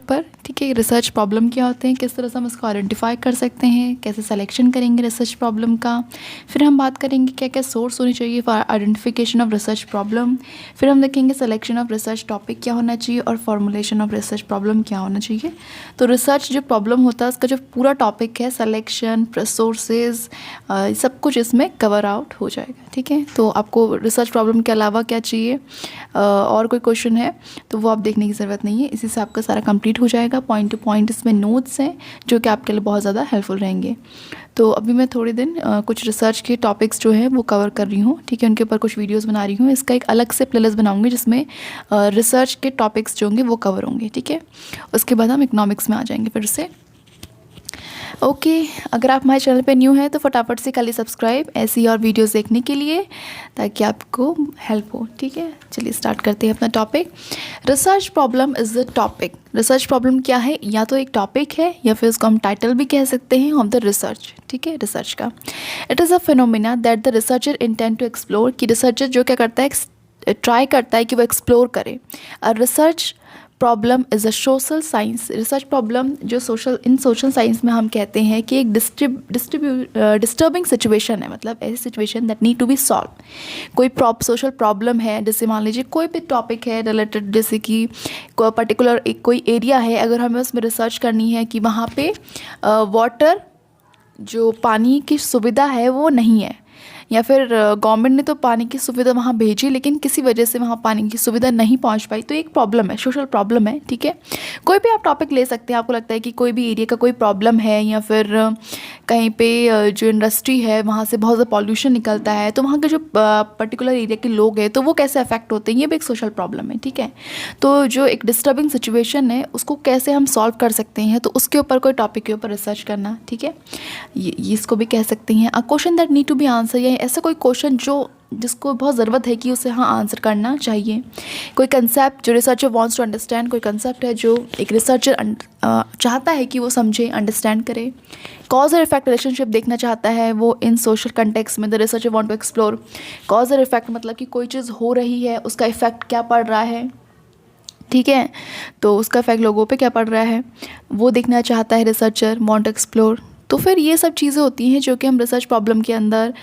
ऊपर, ठीक है। रिसर्च प्रॉब्लम क्या होते हैं, किस तरह से हम इसको आइडेंटिफाई कर सकते हैं, कैसे सिलेक्शन करेंगे रिसर्च प्रॉब्लम का। फिर हम बात करेंगे क्या क्या सोर्स होने चाहिए for identification of research problem. फिर हम देखेंगे सिलेक्शन ऑफ रिसर्च टॉपिक क्या होना चाहिए और फॉर्मुलेशन ऑफ रिसर्च प्रॉब्लम क्या होना चाहिए। तो रिसर्च जो प्रॉब्लम होता है उसका जो पूरा टॉपिक है, सिलेक्शन, सोर्सेज, सब कुछ इसमें कवर आउट हो जाएगा, ठीक है। तो आपको रिसर्च प्रॉब्लम के अलावा क्या चाहिए, और कोई क्वेश्चन है तो वो आप देखने की ज़रूरत नहीं है, इसी से आपका सारा कंप्लीट हो जाएगा। पॉइंट टू पॉइंट इसमें नोट्स हैं जो कि आपके लिए बहुत ज़्यादा हेल्पफुल रहेंगे। तो अभी मैं थोड़े दिन कुछ रिसर्च के टॉपिक्स जो हैं वो कवर कर रही हूँ, ठीक है। उनके ऊपर कुछ वीडियोस बना रही हूँ। इसका एक अलग से प्लेलिस्ट बनाऊँगी जिसमें रिसर्च के टॉपिक्स जो होंगे वो कवर होंगे, ठीक है। उसके बाद हम इकोनॉमिक्स में आ जाएंगे फिर से। ओके, अगर आप हमारे चैनल पे न्यू हैं तो फटाफट से कर लीजिए सब्सक्राइब ऐसी और वीडियोस देखने के लिए, ताकि आपको हेल्प हो, ठीक है। चलिए स्टार्ट करते हैं अपना topic. Research problem is the topic. Research problem क्या है, या तो एक टॉपिक है या फिर उसको हम टाइटल भी कह सकते हैं ऑफ द रिसर्च, ठीक है, रिसर्च का। It is a phenomena that the researcher intend to explore, कि रिसर्चर जो क्या करता है, ट्राई करता है कि वो एक्सप्लोर करे। Research problem is a social science. Research problem जो सोशल साइंस में हम कहते हैं कि एक डिस्टर्बिंग सिचुएशन है, मतलब ऐसी situation that need to be solve. कोई सोशल प्रॉब्लम है, जैसे मान लीजिए कोई भी टॉपिक है रिलेटेड, जैसे कि कोई पर्टिकुलर कोई एरिया है, अगर हमें उसमें रिसर्च करनी है कि वहाँ पे वाटर, जो पानी की सुविधा है वो नहीं है, या फिर गवर्नमेंट ने तो पानी की सुविधा वहाँ भेजी लेकिन किसी वजह से वहाँ पानी की सुविधा नहीं पहुँच पाई, तो एक प्रॉब्लम है, सोशल प्रॉब्लम है, ठीक है। कोई भी आप टॉपिक ले सकते हैं। आपको लगता है कि कोई भी एरिया का कोई प्रॉब्लम है, या फिर कहीं पे जो इंडस्ट्री है वहाँ से बहुत ज़्यादा पॉल्यूशन निकलता है, तो वहाँ के जो पर्टिकुलर एरिया के लोग हैं तो वो कैसे अफेक्ट होते हैं, ये भी एक सोशल प्रॉब्लम है, ठीक है। तो जो एक डिस्टर्बिंग सिचुएशन है उसको कैसे हम सॉल्व कर सकते हैं, तो उसके ऊपर कोई टॉपिक के ऊपर रिसर्च करना, ठीक है, ये इसको भी कह सकते हैं। A question that need to be answer, या ऐसा कोई क्वेश्चन जिसको बहुत ज़रूरत है कि उसे हाँ आंसर करना चाहिए। कोई कंसेप्ट जो रिसर्चर वांट्स टू अंडरस्टैंड, कोई कंसेप्ट है जो एक रिसर्चर चाहता है कि वो समझे, अंडरस्टैंड करे। कॉज और इफेक्ट रिलेशनशिप देखना चाहता है वो इन सोशल कंटेक्स्ट में। The researcher want to explore cause और इफेक्ट, मतलब कि कोई चीज़ हो रही है उसका इफेक्ट क्या पड़ रहा है, ठीक है, तो उसका इफेक्ट लोगों पे क्या पड़ रहा है वो देखना चाहता है रिसर्चर, वांट टू एक्सप्लोर। तो फिर ये सब चीज़ें होती हैं जो कि हम रिसर्च प्रॉब्लम के अंदर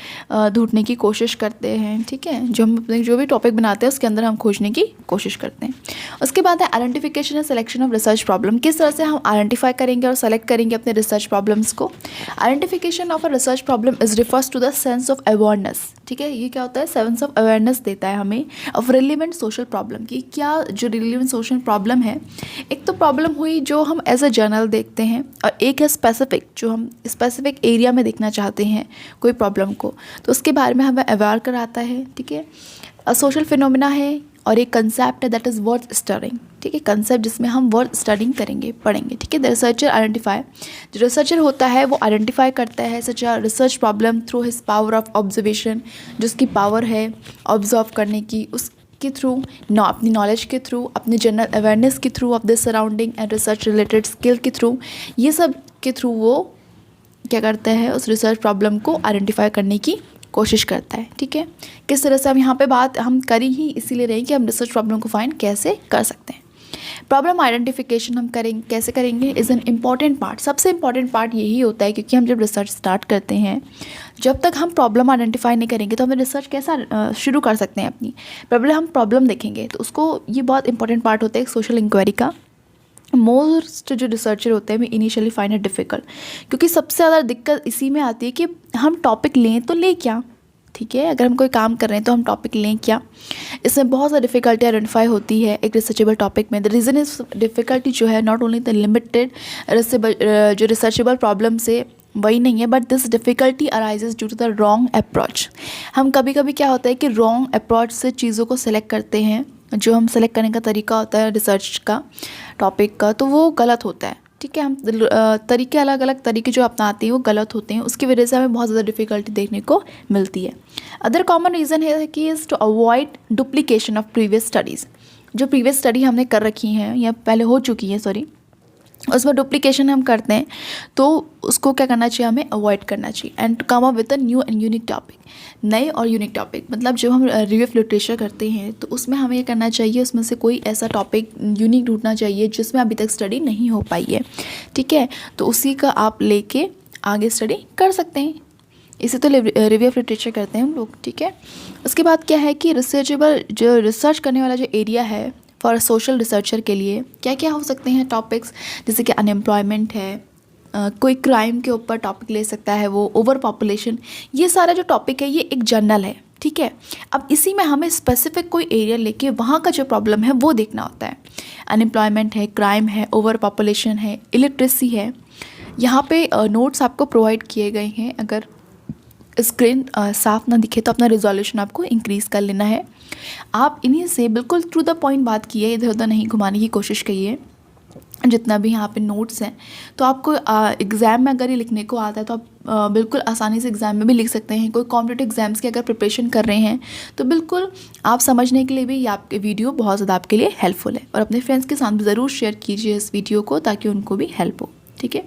ढूंढने की कोशिश करते हैं, ठीक है। जो हम अपने जो भी टॉपिक बनाते हैं उसके अंदर हम खोजने की कोशिश करते हैं। उसके बाद है identification and selection of research problem. किस तरह से हम आइडेंटिफाई करेंगे और सेलेक्ट करेंगे अपने रिसर्च प्रॉब्लम्स को। Identification of a research problem is refers to the sense of awareness, ठीक है। ये क्या होता है, सेंस ऑफ अवेयरनेस देता है हमें ऑफ रिलेवेंट सोशल प्रॉब्लम की। क्या जो रिलेवेंट सोशल प्रॉब्लम है, एक तो प्रॉब्लम हुई जो हम एज अ जर्नल देखते हैं, और एक है स्पेसिफिक जो हम स्पेसिफिक एरिया में देखना चाहते हैं कोई प्रॉब्लम को, तो उसके बारे में हमें अवेयर कराता है, ठीक है। सोशल फिनोमिना है, और एक कंसेप्ट है दैट इज़ वर्थ स्टडिंग, ठीक है, कंसेप्ट जिसमें हम वर्थ स्टडिंग करेंगे, पढ़ेंगे, ठीक है। द रिसर्चर आइडेंटिफाई, जो रिसर्चर होता है वो आइडेंटिफाई करता है such a research problem through his power of observation, जिसकी पावर है ऑब्जर्व करने की, उसके थ्रू अपनी नॉलेज के थ्रू, अपनी जनरल अवेयरनेस के through of the surrounding and research related skill के थ्रू, ये सब के थ्रू वो क्या करता है, उस रिसर्च प्रॉब्लम को आइडेंटिफाई करने की कोशिश करता है, ठीक है। किस तरह से हम यहाँ पे बात हम करी ही इसीलिए रही कि हम रिसर्च प्रॉब्लम को फाइंड कैसे कर सकते हैं। प्रॉब्लम आइडेंटिफिकेशन हम करेंगे, कैसे करेंगे, इज़ एन इम्पॉर्टेंट पार्ट। सबसे इम्पॉर्टेंट पार्ट यही होता है, क्योंकि हम जब रिसर्च स्टार्ट करते हैं, जब तक हम प्रॉब्लम आइडेंटिफाई नहीं करेंगे तो हमें रिसर्च कैसा शुरू कर सकते हैं अपनी। पहले हम प्रॉब्लम देखेंगे, तो उसको ये बहुत इंपॉर्टेंट पार्ट होता है सोशल इंक्वायरी का। मोस्ट जो रिसर्चर होते हैं वे इनिशियली फाइंड इट डिफ़िकल्ट, क्योंकि सबसे ज़्यादा दिक्कत इसी में आती है कि हम टॉपिक लें तो ले क्या, ठीक है। अगर हम कोई काम कर रहे हैं तो हम टॉपिक लें क्या, इसमें बहुत ज़्यादा डिफ़िकल्टी आइडेंटिफाई होती है एक रिसर्चेबल टॉपिक में। द रीज़न इज डिफ़िकल्टी जो है नॉट ओनली द लिमिटेड जो रिसर्चेबल प्रॉब्लम से वही नहीं है, but this difficulty arises due to the wrong approach. हम कभी कभी क्या होता है कि रॉन्ग अप्रोच से चीज़ों को सिलेक्ट करते हैं, जो हम सेलेक्ट करने का तरीका होता है रिसर्च का, टॉपिक का, तो वो गलत होता है, ठीक है। हम तरीके अलग अलग तरीके जो अपनाते हैं वो गलत होते हैं, उसकी वजह से हमें बहुत ज़्यादा डिफ़िकल्टी देखने को मिलती है। अदर कॉमन रीज़न है कि is to avoid duplication of previous studies. जो प्रीवियस स्टडी हमने कर रखी हैं या पहले हो चुकी है, उसमें डुप्लीकेशन हम करते हैं, तो उसको क्या करना चाहिए, हमें अवॉइड करना चाहिए। And to come up with a new and unique topic, नए और यूनिक टॉपिक। मतलब जब हम रिव्यू ऑफ लिटरेचर करते हैं तो उसमें हमें ये करना चाहिए, उसमें से कोई ऐसा टॉपिक यूनिक ढूंढना चाहिए जिसमें अभी तक स्टडी नहीं हो पाई है, ठीक है। तो उसी का आप लेके आगे स्टडी कर सकते हैं। इसे तो रिव्यू ऑफ लिटरेचर करते हैं हम लोग, ठीक है। उसके बाद क्या है कि रिसर्चेबल, जो रिसर्च करने वाला जो एरिया है फॉर सोशल रिसर्चर के लिए क्या क्या हो सकते हैं टॉपिक्स, जैसे कि अनएम्प्लॉयमेंट है, कोई क्राइम के ऊपर टॉपिक ले सकता है वो, ओवर पॉपुलेशन। ये सारा जो टॉपिक है ये एक जनरल है, ठीक है। अब इसी में हमें स्पेसिफिक कोई एरिया लेके वहाँ का जो प्रॉब्लम है वो देखना होता है। अनएम्प्लॉयमेंट है, क्राइम है, ओवर पॉपुलेशन है, इलिटरेसी है। यहाँ पे नोट्स आपको प्रोवाइड किए गए हैं। अगर स्क्रीन साफ ना दिखे तो अपना रिजोल्यूशन आपको इंक्रीज़ कर लेना है। आप इन्हीं से बिल्कुल टू द पॉइंट बात कीजिए, इधर उधर नहीं घुमाने की कोशिश कीजिए। जितना भी यहाँ पे नोट्स हैं तो आपको एग्ज़ाम में अगर ये लिखने को आता है तो आप बिल्कुल आसानी से एग्ज़ाम में भी लिख सकते हैं। कोई कॉम्पिटिटिव एग्ज़ाम्स की अगर प्रिपरेशन कर रहे हैं तो बिल्कुल आप समझने के लिए भी ये आपके वीडियो बहुत ज़्यादा आपके लिए हेल्पफुल है। और अपने फ्रेंड्स के साथ भी ज़रूर शेयर कीजिए इस वीडियो को, ताकि उनको भी हेल्प हो, ठीक है।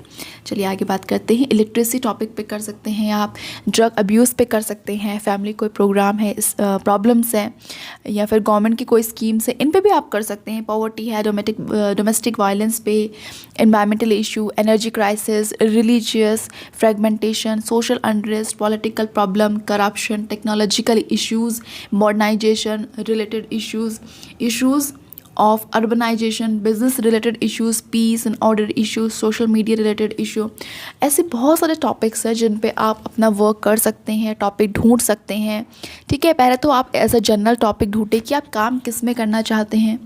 चलिए आगे बात करते हैं। इलिटरेसी टॉपिक पे कर सकते हैं आप, ड्रग अब्यूज़ पे कर सकते हैं, फैमिली कोई प्रोग्राम है, इस प्रॉब्लम्स हैं, या फिर गवर्नमेंट की कोई स्कीम्स है, इन पे भी आप कर सकते हैं। पॉवर्टी है, डोमेस्टिक वायलेंस पे, environmental issue, energy crisis, religious fragmentation, social unrest, political problem, corruption, technological issues, modernisation related issues of urbanisation, business related issues, peace and order issues, social media related issue. ऐसे बहुत सारे topics हैं जिन पे आप अपना work कर सकते हैं, टॉपिक ढूंढ सकते हैं, ठीक है। पहले तो आप एज अ जनरल टॉपिक ढूंढें कि आप काम किस में करना चाहते हैं,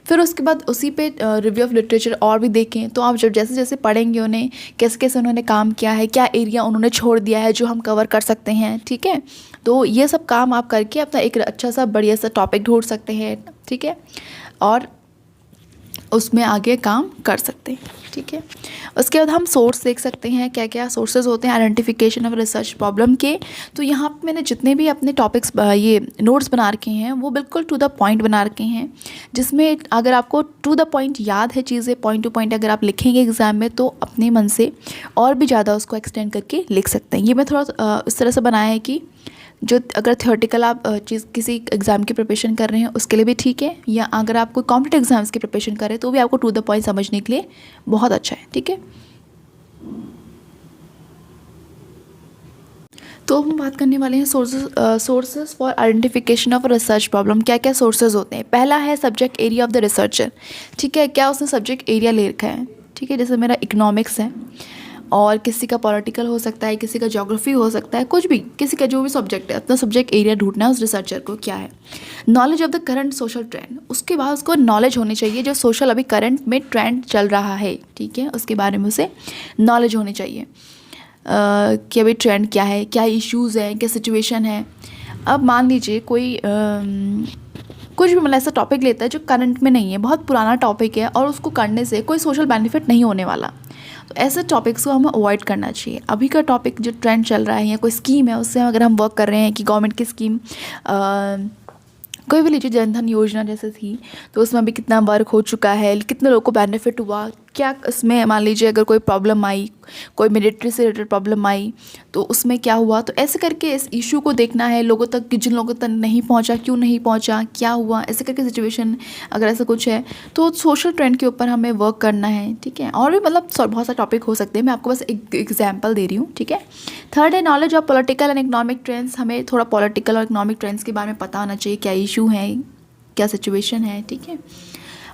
फिर उसके बाद उसी पे रिव्यू ऑफ लिटरेचर और भी देखें। तो आप जब जैसे जैसे पढ़ेंगे उन्हें कैसे कैसे उन्होंने काम किया है, क्या एरिया उन्होंने छोड़ दिया है जो हम कवर कर सकते हैं, ठीक है। तो ये सब काम आप करके अपना एक अच्छा सा बढ़िया सा टॉपिक ढूंढ सकते हैं, ठीक है, और उसमें आगे काम कर सकते हैं, ठीक है। उसके बाद हम सोर्स देख सकते हैं, क्या क्या सोर्सेज होते हैं आइडेंटिफिकेशन ऑफ रिसर्च प्रॉब्लम के। तो यहाँ पे मैंने जितने भी अपने टॉपिक्स ये नोट्स बना रखे हैं वो बिल्कुल टू द पॉइंट बना रखे हैं, जिसमें अगर आपको टू द पॉइंट याद है चीज़ें, पॉइंट टू पॉइंट अगर आप लिखेंगे एग्ज़ाम में तो अपने मन से और भी ज़्यादा उसको एक्सटेंड करके लिख सकते हैं। ये मैं थोड़ा इस तरह से बनाया है कि जो अगर थियोरेटिकल आप चीज़ किसी एग्ज़ाम की प्रिपरेशन कर रहे हैं उसके लिए भी ठीक है, या अगर आप कोई कॉम्पिटिटिव एग्जाम्स की प्रिपरेशन कर रहे हैं तो भी आपको टू द पॉइंट समझने के लिए बहुत अच्छा है, ठीक है। तो हम बात करने वाले हैं sources for identification of research problem. क्या क्या सोर्सेज होते हैं। पहला है subject area of the researcher, ठीक है। क्या उसने सब्जेक्ट एरिया ले रखा है, ठीक है। जैसे मेरा इकोनॉमिक्स है और किसी का पॉलिटिकल हो सकता है, किसी का ज्योग्राफी हो सकता है, कुछ भी, किसी का जो भी सब्जेक्ट है, अपना सब्जेक्ट एरिया ढूंढना है उस रिसर्चर को क्या है। Knowledge of the current social trend, उसके बाद उसको नॉलेज होनी चाहिए जो सोशल अभी करंट में ट्रेंड चल रहा है, ठीक है, उसके बारे में उसे नॉलेज होनी चाहिए कि अभी ट्रेंड क्या है, क्या इश्यूज़ हैं, क्या सिचुएशन है। अब मान लीजिए कोई कुछ भी मतलब ऐसा टॉपिक लेता है जो करंट में नहीं है, बहुत पुराना टॉपिक है और उसको करने से कोई सोशल बेनिफिट नहीं होने वाला, तो ऐसे टॉपिक्स को हमें अवॉइड करना चाहिए। अभी का टॉपिक जो ट्रेंड चल रहा है या कोई स्कीम है उससे अगर हम वर्क कर रहे हैं कि गवर्नमेंट की स्कीम कोई भी लीजिए, जनधन योजना जैसे थी, तो उसमें अभी कितना वर्क हो चुका है, कितने लोगों को बेनिफिट हुआ, क्या इसमें मान लीजिए अगर कोई प्रॉब्लम आई, कोई मिलिट्री से रिलेटेड प्रॉब्लम आई तो उसमें क्या हुआ। तो ऐसे करके इस इशू को देखना है लोगों तक कि जिन लोगों तक नहीं पहुंचा, क्यों नहीं पहुंचा, क्या हुआ, ऐसे करके सिचुएशन अगर ऐसा कुछ है तो सोशल ट्रेंड के ऊपर हमें वर्क करना है, ठीक है। और भी मतलब बहुत सारे टॉपिक हो सकते हैं, मैं आपको बस एक एग्जाम्पल दे रही हूँ, ठीक है। थर्ड है knowledge of political and economic trends, हमें थोड़ा पॉलिटिकल और इकोनॉमिक ट्रेंड्स के बारे में पता होना चाहिए, क्या इशू है, क्या सिचुएशन है, ठीक है।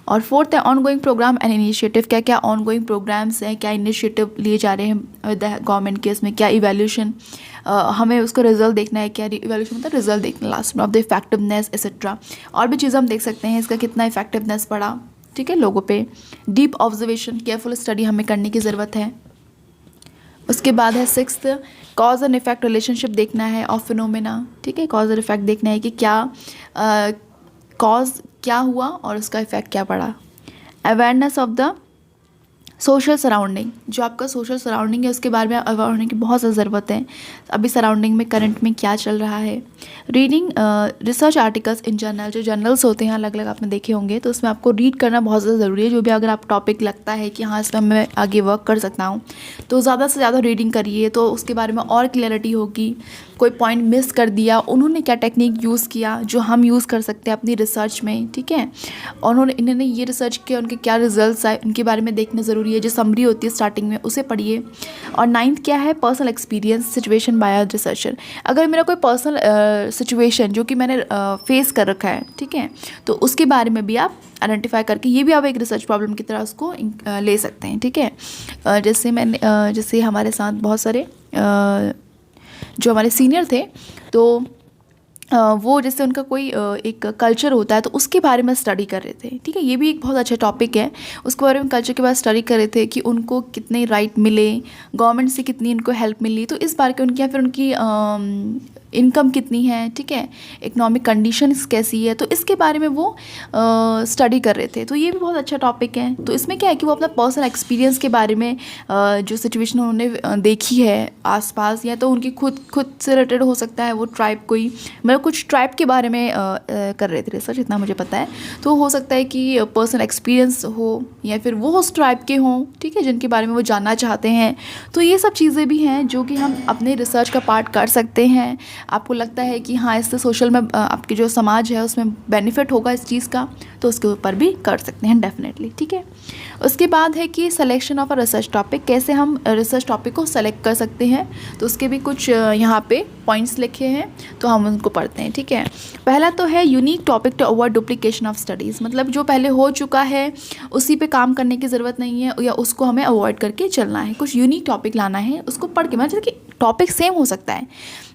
और फोर्थ है ongoing programme and initiative, क्या क्या ऑन गोइंग प्रोग्राम्स हैं, क्या इनिशिएटिव लिए जा रहे हैं गवर्नमेंट के, इसमें क्या इवैल्यूएशन, हमें उसको रिजल्ट देखना है, क्या इवैल्यूएशन मतलब रिजल्ट देखना लास्ट में ऑफ द इफेक्टिवनेस एक्सेट्रा। और भी चीज़ें हम देख सकते हैं, इसका कितना इफेक्टिवनेस पड़ा, ठीक है, लोगों पे। डीप ऑब्जर्वेशन, केयरफुल स्टडी हमें करने की ज़रूरत है। उसके बाद है sixth cause and effect relationship देखना है ऑफ फिनोमेना, ठीक है। कॉज और इफेक्ट देखना है कि क्या कॉज क्या हुआ और उसका इफेक्ट क्या पड़ा। Awareness of the social surrounding, जो आपका सोशल सराउंडिंग है उसके बारे में अवेयर होने की बहुत ज़्यादा ज़रूरत है। अभी सराउंडिंग में करंट में क्या चल रहा है। रीडिंग रिसर्च आर्टिकल्स इन जर्नल, जो जर्नल्स होते हैं अलग अलग आपने देखे होंगे, तो उसमें आपको रीड करना बहुत ज़्यादा ज़रूरी है। जो भी अगर आप टॉपिक लगता है कि हाँ इसमें मैं आगे वर्क कर सकता हूँ, तो ज़्यादा से ज़्यादा रीडिंग करिए, तो उसके बारे में और क्लैरिटी होगी। कोई पॉइंट मिस कर दिया, उन्होंने क्या टेक्निक यूज़ किया जो हम यूज़ कर सकते हैं अपनी रिसर्च में, ठीक है। और इन्होंने ये रिसर्च किया, उनके क्या रिजल्ट्स आए, उनके बारे में देखना ज़रूरी है। जो समरी होती है स्टार्टिंग में उसे पढ़िए। और 9th क्या है, personal experience situation bye researcher. अगर मेरा कोई पर्सनल सिचुएशन जो कि मैंने फेस कर रखा है, ठीक है, तो उसके बारे में भी आप आइडेंटिफाई करके ये भी आप एक रिसर्च प्रॉब्लम की तरह उसको ले सकते हैं, ठीक है। जैसे हमारे साथ बहुत सारे जो हमारे सीनियर थे, तो वो जैसे उनका कोई एक कल्चर होता है तो उसके बारे में स्टडी कर रहे थे, ठीक है। ये भी एक बहुत अच्छा टॉपिक है। उसके बारे में कल्चर के बाद स्टडी कर रहे थे कि उनको कितने राइट मिले, गवर्नमेंट से कितनी उनको हेल्प मिली, तो इस बारे के उनकी, या फिर उनकी इनकम कितनी है, ठीक है, इकोनॉमिक कंडीशंस कैसी है, तो इसके बारे में वो स्टडी कर रहे थे। तो ये भी बहुत अच्छा टॉपिक है। तो इसमें क्या है कि वो अपना पर्सनल एक्सपीरियंस के बारे में जो सिचुएशन उन्होंने देखी है आसपास, या तो उनकी खुद से रिलेटेड हो सकता है, वो ट्राइब कोई, मतलब कुछ ट्राइब के बारे में कर रहे थे रिसर्च, इतना मुझे पता है। तो हो सकता है कि पर्सनल एक्सपीरियंस हो, या फिर वो उस ट्राइब के हों, ठीक है, जिनके बारे में वो जानना चाहते हैं। तो ये सब चीज़ें भी हैं जो कि हम अपने रिसर्च का पार्ट कर सकते हैं। आपको लगता है कि हाँ इससे सोशल में आपकी जो समाज है उसमें बेनिफिट होगा इस चीज़ का, तो उसके ऊपर भी कर सकते हैं डेफिनेटली, ठीक है। उसके बाद है कि selection of a research topic, कैसे हम रिसर्च टॉपिक को सेलेक्ट कर सकते हैं। तो उसके भी कुछ यहाँ पे पॉइंट्स लिखे हैं, तो हम उनको पढ़ते हैं, ठीक है। पहला तो है unique topic to avoid duplication of studies, मतलब जो पहले हो चुका है उसी पे काम करने की ज़रूरत नहीं है, या उसको हमें अवॉइड करके चलना है। कुछ यूनिक टॉपिक लाना है, उसको पढ़ के, मतलब कि टॉपिक सेम हो सकता है,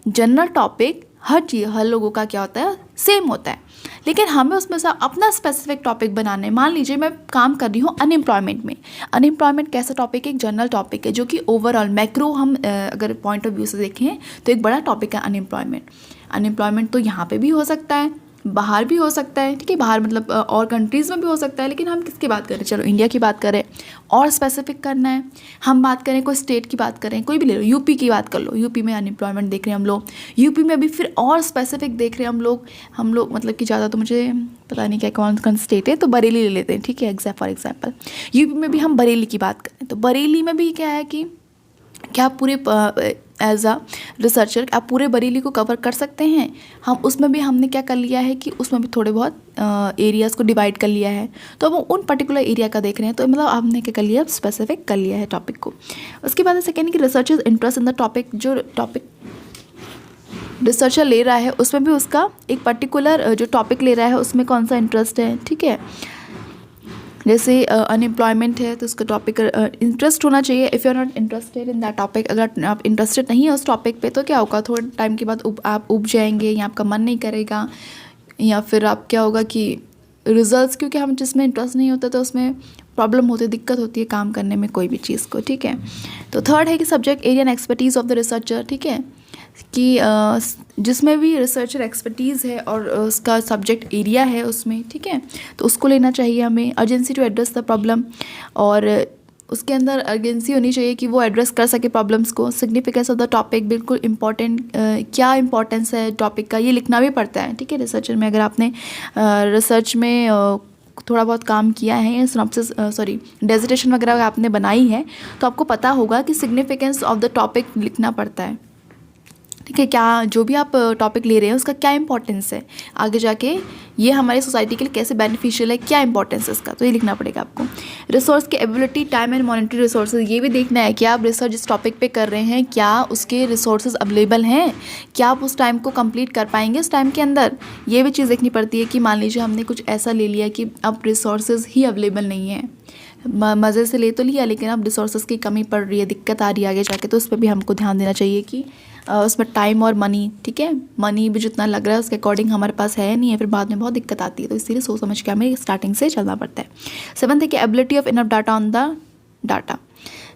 जनरल टॉपिक हर लोगों का क्या होता है, सेम होता है, लेकिन हमें उसमें से अपना स्पेसिफिक टॉपिक बनाना है। मान लीजिए मैं काम कर रही हूँ अनएम्प्लॉयमेंट में। अनएम्प्लॉयमेंट कैसा टॉपिक है, एक जनरल टॉपिक है, जो कि ओवरऑल मैक्रो हम अगर पॉइंट ऑफ व्यू से देखें तो एक बड़ा टॉपिक है अनएम्प्लॉयमेंट। अनएम्प्लॉयमेंट तो यहाँ पे भी हो सकता है, बाहर भी हो सकता है, ठीक है, बाहर मतलब और कंट्रीज़ में भी हो सकता है, लेकिन हम किसकी बात करें, चलो इंडिया की बात करें, और स्पेसिफिक करना है। हम बात करें कोई स्टेट की बात करें, कोई भी ले लो, यूपी की बात कर लो, यूपी में अनएम्प्लॉयमेंट देख रहे हैं हम लोग, यूपी में अभी फिर और स्पेसिफिक देख रहे हैं हम लोग मतलब कि ज़्यादा तो मुझे पता नहीं क्या कौन कौन स्टेट है, तो बरेली ले लेते हैं, ठीक है, फॉर एग्जाम्पल यूपी में भी हम बरेली की बात करें, तो बरेली में भी क्या है कि क्या आप पूरे एज अ रिसर्चर आप पूरे बरेली को कवर कर सकते हैं। हम उसमें भी हमने क्या कर लिया है कि उसमें भी थोड़े बहुत एरियाज़ को डिवाइड कर लिया है, तो अब उन पर्टिकुलर एरिया का देख रहे हैं, तो मतलब हमने क्या कर लिया, स्पेसिफिक कर लिया है टॉपिक को। उसके बाद सेकेंड है कि researchers interest in the topic, जो टॉपिक रिसर्चर ले रहा है उसमें भी उसका एक पर्टिकुलर जो टॉपिक ले रहा है उसमें कौन सा इंटरेस्ट है, ठीक है। जैसे अनएम्प्लॉयमेंट है तो उसका टॉपिक इंटरेस्ट होना चाहिए। If you are not interested in that topic, अगर आप इंटरेस्टेड नहीं है उस टॉपिक पे, तो क्या होगा, थोड़े टाइम के बाद आप उब जाएंगे, या आपका मन नहीं करेगा, या फिर आप क्या होगा कि रिजल्ट्स, क्योंकि हम जिसमें इंटरेस्ट नहीं होता तो उसमें प्रॉब्लम होती है, दिक्कत होती है काम करने में कोई भी चीज़ को, ठीक है। तो थर्ड है कि subject area and expertise of the researcher, ठीक है, कि जिसमें भी रिसर्चर एक्सपर्टीज़ है और उसका सब्जेक्ट एरिया है उसमें, ठीक है, तो उसको लेना चाहिए हमें। Urgency to address the problem, और उसके अंदर अर्जेंसी होनी चाहिए कि वो एड्रेस कर सके प्रॉब्लम्स को। सिग्निफिकेंस ऑफ द टॉपिक, बिल्कुल इंपॉर्टेंट, क्या इंपॉर्टेंस है टॉपिक का, ये लिखना भी पड़ता है, ठीक है, रिसर्चर में। अगर आपने रिसर्च में थोड़ा बहुत काम किया है, सिनॉप्सिस डिसर्टेशन वगैरह आपने बनाई है, तो आपको पता होगा कि सिग्निफिकेंस ऑफ द टॉपिक लिखना पड़ता है, ठीक है। क्या जो भी आप टॉपिक ले रहे हैं उसका क्या इंपॉर्टेंस है, आगे जाके ये हमारी सोसाइटी के लिए कैसे बेनिफिशियल है, क्या इंपॉर्टेंस है इसका, तो ये लिखना पड़ेगा आपको। रिसोर्स की ability, time and monetary resources, ये भी देखना है कि आप रिसर्च जिस टॉपिक पे कर रहे हैं क्या उसके रिसोर्सेज अवेलेबल हैं, क्या आप उस टाइम को कंप्लीट कर पाएंगे उस टाइम के अंदर। ये भी चीज़ देखनी पड़ती है कि मान लीजिए हमने कुछ ऐसा ले लिया कि अब रिसोर्सेज ही अवेलेबल नहीं है, मज़े से ले तो लिया लेकिन अब रिसोर्सेज की कमी पड़ रही है, दिक्कत आ रही है आगे जाके, तो उस पर भी हमको ध्यान देना चाहिए कि उसमें टाइम और मनी, ठीक है, मनी भी जितना लग रहा है उसके अकॉर्डिंग हमारे पास है नहीं है, फिर बाद में बहुत दिक्कत आती है, तो इसीलिए सोच समझ के हमें स्टार्टिंग से चलना पड़ता है। सेवंथ है कि ability of enough data on the data,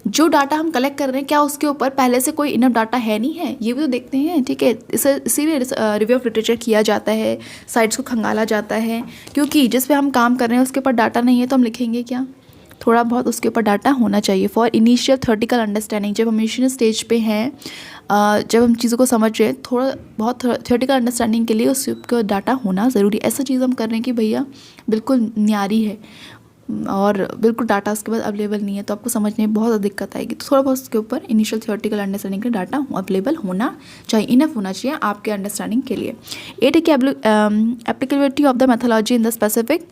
जो डाटा हम कलेक्ट कर रहे हैं क्या उसके ऊपर पहले से कोई इनफ डाटा है नहीं है, ये भी तो देखते हैं, ठीक है। इसीलिए रिव्यू ऑफ लिटरेचर किया जाता है, साइट्स को खंगाला जाता है, क्योंकि जिस पे हम काम कर रहे हैं उसके ऊपर डाटा नहीं है तो हम लिखेंगे क्या, थोड़ा बहुत उसके ऊपर डाटा होना चाहिए फॉर इनिशियल थ्योरेटिकल अंडरस्टैंडिंग। जब हम इनिशियल स्टेज पे हैं, जब हम चीज़ों को समझ रहे हैं, थोड़ा बहुत थ्योरेटिकल अंडरस्टैंडिंग के लिए उसके डाटा होना ज़रूरी। ऐसा चीज़ हम कर रहे हैं कि भैया बिल्कुल न्यारी है और बिल्कुल डाटा उसके बाद अवेलेबल नहीं है, तो आपको समझने में बहुत ज़्यादा दिक्कत आएगी। तो थोड़ा बहुत उसके ऊपर इनिशियल थ्योरेटिकल अंडरस्टैंडिंग का डाटा अवेलेबल होना चाहिए, इनफ होना चाहिए आपके अंडरस्टैंडिंग के लिए। 8 है कि applicability of the methodology in the specific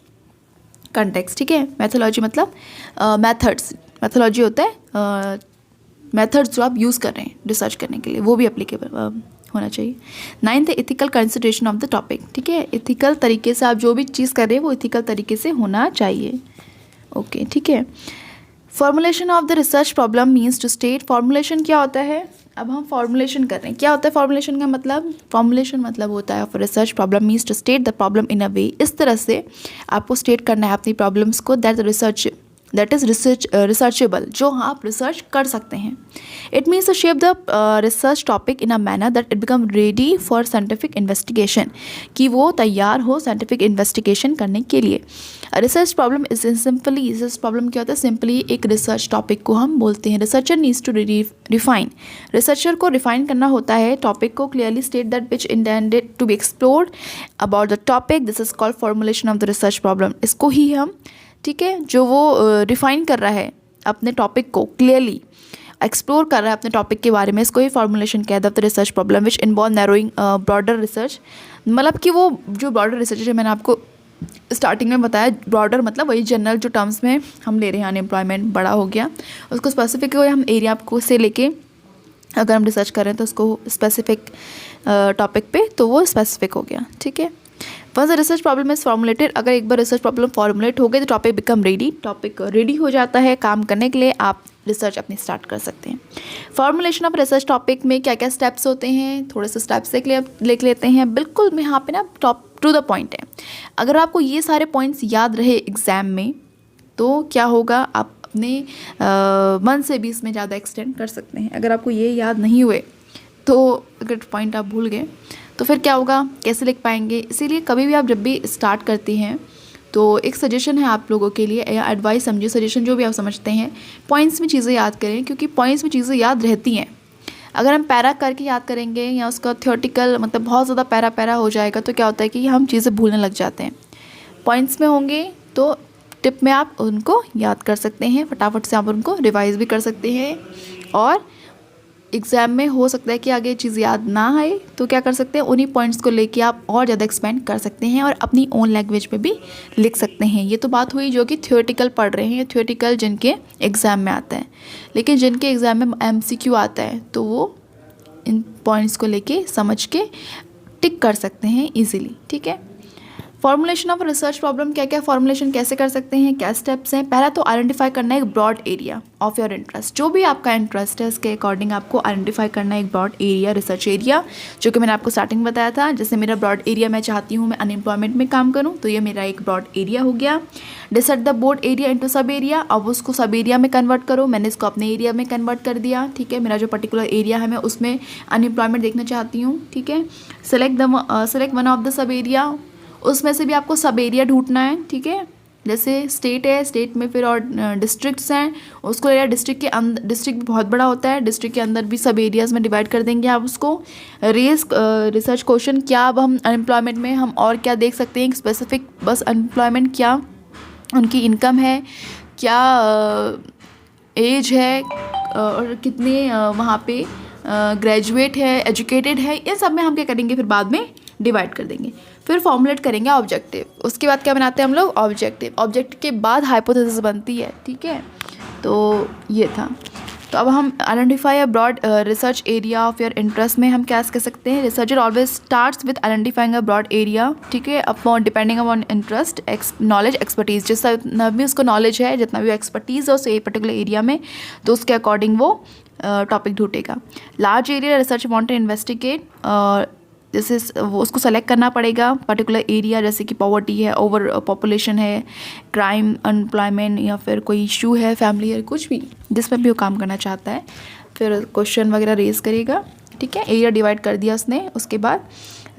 context. ठीक है, मैथोलॉजी मतलब मेथड्स, मैथोलॉजी होता है मेथड्स जो आप यूज़ कर रहे हैं रिसर्च करने के लिए, वो भी एप्लीकेबल होना चाहिए। 9th है ethical consideration of the topic. ठीक है, इथिकल तरीके से आप जो भी चीज़ कर रहे हैं वो इथिकल तरीके से होना चाहिए। ओके, ठीक है। Formulation of the research problem means to state. Formulation क्या होता है? अब हम फॉर्मुलेशन कर रहे हैं, क्या होता है फॉर्मुलेशन का मतलब? फॉर्मुलेशन मतलब होता है for research problem means to state the problem in a way, इस तरह से आपको स्टेट करना है अपनी प्रॉब्लम्स को, दैट इज़ रिसर्चेबल, जो आप रिसर्च कर सकते हैं। It means to shape the research topic in a manner that it become ready for scientific investigation, कि वो तैयार हो साइंटिफिक इन्वेस्टिगेशन करने के लिए। Research problem is simply, research problem क्या होता है? सिंपली एक रिसर्च टॉपिक को हम बोलते हैं। Researcher needs to refine, researcher को रिफाइन करना होता है टॉपिक को, clearly state that which intended to be explored about the topic, this is called formulation of the research problem. इसको ही हम, ठीक है, जो वो रिफाइन कर रहा है अपने टॉपिक को, क्लियरली एक्सप्लोर कर रहा है अपने टॉपिक के बारे में, इसको ही फॉर्मुलेशन कहते हैं the research problem which involve narrowing broader research. मतलब कि वो जो ब्रॉडर रिसर्च है, मैंने आपको स्टार्टिंग में बताया, ब्रॉडर मतलब वही जनरल जो टर्म्स में हम ले रहे हैं, अनएम्प्लॉयमेंट बड़ा हो गया, उसको स्पेसिफिक हम एरिया को से लेके अगर हम रिसर्च कर रहे हैं तो उसको स्पेसिफिक टॉपिक पे, तो वो स्पेसिफिक हो गया। ठीक है, once the research problem is formulated, अगर एक बार रिसर्च प्रॉब्लम फॉर्मुलेट हो गई तो topic become ready, topic ready हो जाता है काम करने के लिए, आप रिसर्च अपनी स्टार्ट कर सकते हैं। फॉर्मुलेशन ऑफ रिसर्च टॉपिक में क्या क्या स्टेप्स होते हैं, थोड़े से स्टेप्स लिख लेते हैं। बिल्कुल मैं यहाँ पे ना टॉप टू द पॉइंट है, अगर आपको ये सारे पॉइंट्स याद रहे एग्ज़ाम में तो क्या होगा, आप अपने मन से भी इसमें ज़्यादा एक्सटेंड कर सकते हैं। अगर आपको ये याद नहीं हुए तो अगर पॉइंट आप भूल गए तो फिर क्या होगा, कैसे लिख पाएंगे? इसीलिए कभी भी आप जब भी स्टार्ट करते हैं तो एक सजेशन है आप लोगों के लिए, या एडवाइस समझिए, सजेशन जो भी आप समझते हैं, पॉइंट्स में चीज़ें याद करें, क्योंकि पॉइंट्स में चीज़ें याद रहती हैं। अगर हम पैरा करके याद करेंगे या उसका थ्योरेटिकल मतलब बहुत ज़्यादा पैरा हो जाएगा तो क्या होता है कि हम चीज़ें भूलने लग जाते हैं। पॉइंट्स में होंगे तो टिप में आप उनको याद कर सकते हैं, फटाफट से आप उनको रिवाइज भी कर सकते हैं, और एग्ज़ाम में हो सकता है कि आगे चीज़ याद ना आए तो क्या कर सकते हैं, उन्हीं पॉइंट्स को लेके आप और ज़्यादा एक्सपेंड कर सकते हैं और अपनी ओन लैंग्वेज में भी लिख सकते हैं। ये तो बात हुई जो कि थ्योरेटिकल पढ़ रहे हैं, थ्योरेटिकल जिनके एग्ज़ाम में आता है, लेकिन जिनके एग्ज़ाम में MCQ आता है तो वो इन पॉइंट्स को लेके समझ के टिक कर सकते हैं ईजिली। ठीक है, फॉर्मुलेशन ऑफ रिसर्च प्रॉब्लम, क्या क्या फॉर्मुलेशन कैसे कर सकते हैं, क्या स्टेप्स हैं? पहला तो आइडेंटिफाई करना है एक broad area of your interest, जो भी आपका इंटरेस्ट है उसके अकॉर्डिंग आपको आइडेंटिफाई करना है एक ब्रॉड एरिया, रिसर्च एरिया, जो कि मैंने आपको स्टार्टिंग में बताया था। जैसे मेरा ब्रॉड एरिया, मैं चाहती हूँ मैं अनएम्प्लॉयमेंट में काम करूँ, तो ये मेरा एक ब्रॉड एरिया हो गया। Decide the board area into सब एरिया, अब उसको सब एरिया में कन्वर्ट करो, मैंने इसको अपने एरिया में कन्वर्ट कर दिया। ठीक है, मेरा जो पर्टिकुलर एरिया है मैं उसमें अनएम्प्लॉयमेंट देखना चाहती हूँ। ठीक है, select one of the sub area, उसमें से भी आपको सब एरिया ढूंढना है। ठीक है, जैसे स्टेट है, स्टेट में फिर और डिस्ट्रिक्ट्स हैं, उसको एरिया डिस्ट्रिक्ट के अंदर, डिस्ट्रिक्ट भी बहुत बड़ा होता है, डिस्ट्रिक्ट के अंदर भी सब एरियाज़ में डिवाइड कर देंगे आप उसको। रेस रिसर्च क्वेश्चन, क्या अब हम अनएम्प्लॉयमेंट में हम और क्या देख सकते हैं स्पेसिफिक, बस अनएम्प्लॉयमेंट, क्या उनकी इनकम है, क्या एज है, और कितने वहाँ पे ग्रेजुएट है, एजुकेटेड है, ये सब में हम क्या करेंगे फिर बाद में डिवाइड कर देंगे। फिर फॉर्मुलेट करेंगे ऑब्जेक्टिव, उसके बाद क्या बनाते हैं हम लोग, ऑब्जेक्टिव के बाद हाइपोथेसिस बनती है। ठीक है, तो ये था। तो अब हम identify a broad research area of your interest में हम क्या कह सकते हैं, researcher always starts with identifying a broad area. ठीक है, upon depending upon interest, knowledge, expertise, जितना भी उसको नॉलेज है, जितना भी एक्सपर्टीज़ है उस पर्टिकुलर एरिया में, तो उसके अकॉर्डिंग वो टॉपिक ढूंढेगा। Large area research want to investigate, जैसे वो उसको सेलेक्ट करना पड़ेगा पर्टिकुलर एरिया, जैसे कि पॉवर्टी है, ओवर पॉपुलेशन है, क्राइम, अनएम्प्लॉयमेंट, या फिर कोई इशू है फैमिली है, कुछ भी जिसमें भी वो काम करना चाहता है, फिर क्वेश्चन वगैरह रेज करेगा। ठीक है, एरिया डिवाइड कर दिया उसने, उसके बाद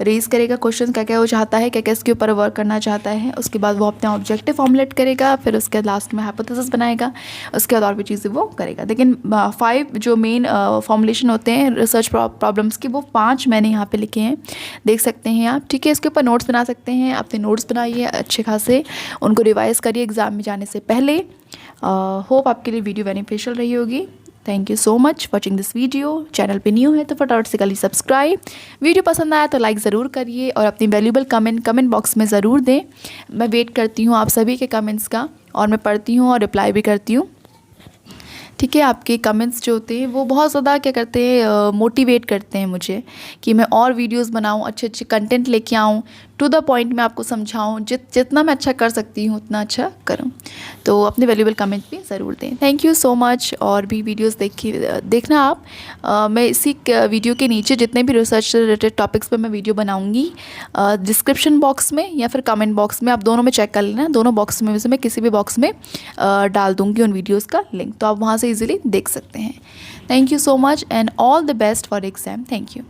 रेज़ करेगा क्वेश्चन, क्या क्या वो चाहता है, क्या क्या इसके ऊपर वर्क करना चाहता है। उसके बाद वो अपना ऑब्जेक्टिव फॉर्मुलेट करेगा, फिर उसके लास्ट में हाइपोथेसिस बनाएगा, उसके बाद और भी चीज़ें वो करेगा। लेकिन 5 जो मेन फॉर्मुलेशन होते हैं रिसर्च प्रॉब्लम्स की, वो 5 मैंने यहाँ पे लिखे हैं, देख सकते हैं आप। ठीक है, इसके ऊपर नोट्स बना सकते हैं, अपने नोट्स बनाइए अच्छे खासे, उनको रिवाइज़ करिए एग्ज़ाम में जाने से पहले। होप आपके लिए वीडियो बेनिफिशियल रही होगी। Thank you so much watching this video. Channel पे न्यू है तो फटाफट से कर लीजिए सब्सक्राइब। वीडियो पसंद आया तो लाइक ज़रूर करिए और अपनी वैल्यूबल कमेंट बॉक्स में ज़रूर दें। मैं वेट करती हूँ आप सभी के कमेंट्स का, और मैं पढ़ती हूँ और रिप्लाई भी करती हूँ। ठीक है, आपके कमेंट्स जो होते हैं वो बहुत ज़्यादा क्या करते हैं, मोटिवेट करते हैं मुझे कि मैं और वीडियोस बनाऊं, अच्छे अच्छे कंटेंट लेके आऊं, टू द पॉइंट में आपको समझाऊं, जितना मैं अच्छा कर सकती हूं उतना अच्छा करूं। तो अपने वैल्यूबल कमेंट भी ज़रूर दें। Thank you so much. और भी वीडियोस देखना आप। मैं इसी वीडियो के नीचे जितने भी रिसर्च से रिलेटेड टॉपिक्स पर मैं वीडियो बनाऊँगी, डिस्क्रिप्शन बॉक्स में या फिर कमेंट बॉक्स में, आप दोनों में चेक कर लेना। दोनों बॉक्स में से मैं किसी भी बॉक्स में डाल दूँगी उन वीडियोज़ का लिंक, तो आप वहाँ से इजीली देख सकते हैं। Thank you so much and all the best for exam. Thank you.